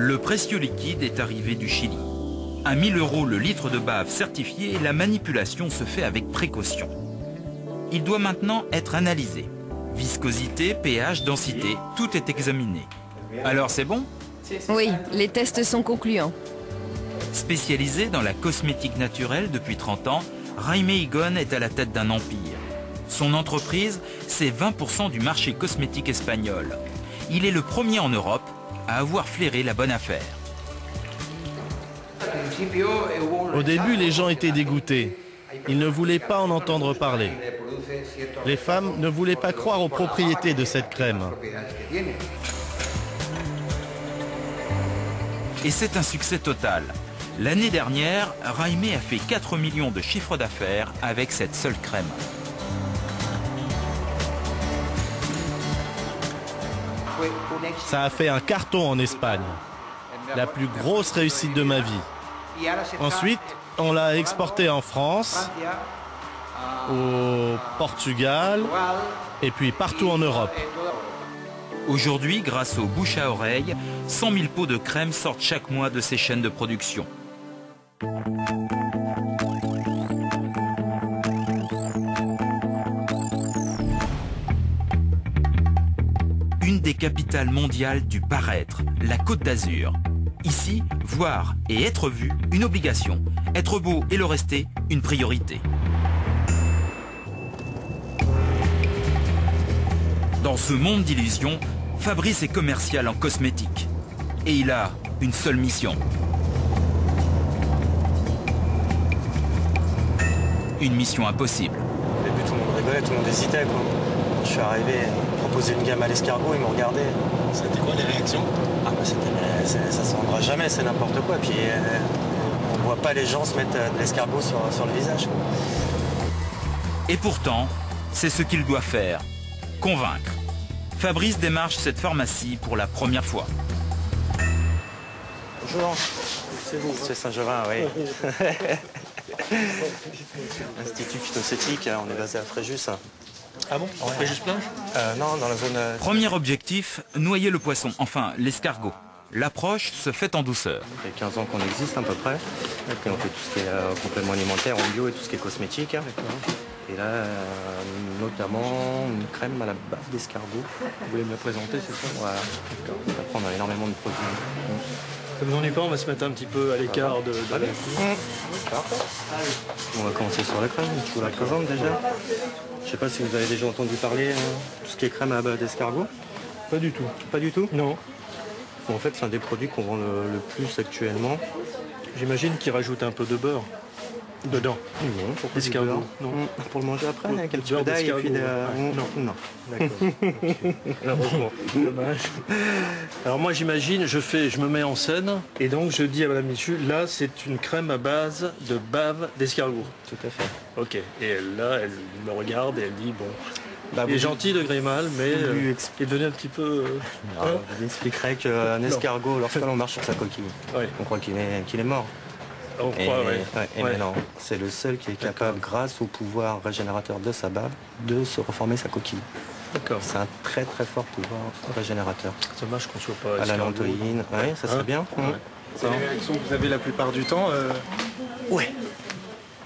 Le précieux liquide est arrivé du Chili. À 1 000 € le litre de bave certifié, la manipulation se fait avec précaution. Il doit maintenant être analysé. Viscosité, pH, densité, tout est examiné. Alors c'est bon? Oui, les tests sont concluants. Spécialisé dans la cosmétique naturelle depuis 30 ans, Jaime Higón est à la tête d'un empire. Son entreprise, c'est 20% du marché cosmétique espagnol. Il est le premier en Europe à avoir flairé la bonne affaire. Au début, les gens étaient dégoûtés. Ils ne voulaient pas en entendre parler. Les femmes ne voulaient pas croire aux propriétés de cette crème. Et c'est un succès total. L'année dernière, Jaime a fait 4 millions de chiffre d'affaires avec cette seule crème. Ça a fait un carton en Espagne. La plus grosse réussite de ma vie. Ensuite, on l'a exporté en France, au Portugal et puis partout en Europe. Aujourd'hui, grâce au bouche à oreille, 100 000 pots de crème sortent chaque mois de ces chaînes de production. Une des capitales mondiales du paraître, la Côte d'Azur. Ici, voir et être vu, une obligation. Être beau et le rester, une priorité. Dans ce monde d'illusions, Fabrice est commercial en cosmétique. Et il a une seule mission. Une mission impossible. Au début, tout le monde rigolait, tout le monde hésitait, quoi. Je suis arrivé, proposer une gamme à l'escargot, ils m'ont regardé. C'était quoi les réactions? Ah bah ça se vendra jamais, c'est n'importe quoi. Puis on voit pas les gens se mettre de l'escargot sur le visage, quoi. Et pourtant, c'est ce qu'il doit faire. Convaincre. Fabrice démarche cette pharmacie pour la première fois. Bonjour. C'est vous? C'est Saint-Jovin, oui. Institut phytocétique, on est basé à Fréjus. Ah bon? Ouais. Fréjus-Plage? Non, dans la zone... Premier objectif, noyer le poisson, enfin l'escargot. L'approche se fait en douceur. Ça fait 15 ans qu'on existe à peu près. Et puis on fait tout ce qui est complément alimentaire, en bio et tout ce qui est cosmétique. Et là, notamment une crème à la base d'escargot. Vous voulez me la présenter, c'est ça? Voilà. Après, on a énormément de produits. Ça vous ennuie pas? On va se mettre un petit peu à l'écart de la... On va commencer sur la crème. Je vous la présente déjà. Je sais pas si vous avez déjà entendu parler tout ce qui est crème à base d'escargot. Pas du tout. Pas du tout? Non. En fait, c'est un des produits qu'on vend le plus actuellement. J'imagine qu'ils rajoutent un peu de beurre dedans. Non, pour L'escargot. Non. Pour le manger après, avec un petit beurre peu d'ail et puis d'escargot, ouais. Non. D'accord. Heureusement. Dommage. Alors moi j'imagine, je me mets en scène et donc je dis à Madame Michu, là c'est une crème à base de bave d'escargot. Tout à fait. Ok. Et elle me regarde et elle dit bon. Bah, Il est gentil de Grémal, mais il est devenu un petit peu... Je vous expliquerai qu'un escargot, lorsque l'on marche sur sa coquille, Ouais. on croit qu'il est mort. On croit, ouais. Mais non, c'est le seul qui est capable, grâce au pouvoir régénérateur de sa bave, de se reformer sa coquille. D'accord. C'est un très très fort pouvoir régénérateur. C'est dommage qu'on soit pas... À la lantoïne, oui, ça serait bien. Ouais. C'est les réactions que vous avez la plupart du temps Ouais.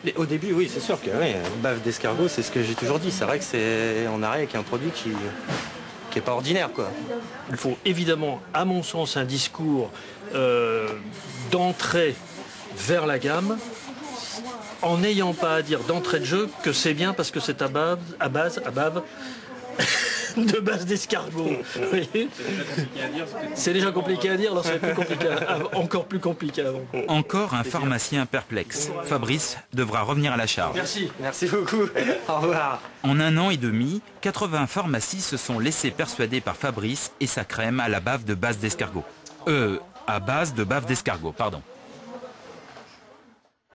Mais au début, oui, c'est sûr que une bave d'escargot, c'est ce que j'ai toujours dit. C'est vrai que on arrive avec un produit qui est pas ordinaire, quoi. Il faut évidemment, à mon sens, un discours d'entrée vers la gamme, en n'ayant pas à dire d'entrée de jeu que c'est bien parce que c'est à bave de base d'escargot. C'est déjà compliqué à dire, alors c'est encore plus compliqué avant. Encore un pharmacien perplexe. Fabrice devra revenir à la charge. Merci. Merci beaucoup. Au revoir. En 1 an et demi, 80 pharmacies se sont laissées persuader par Fabrice et sa crème à la bave de base d'escargot. À base de bave d'escargot, pardon.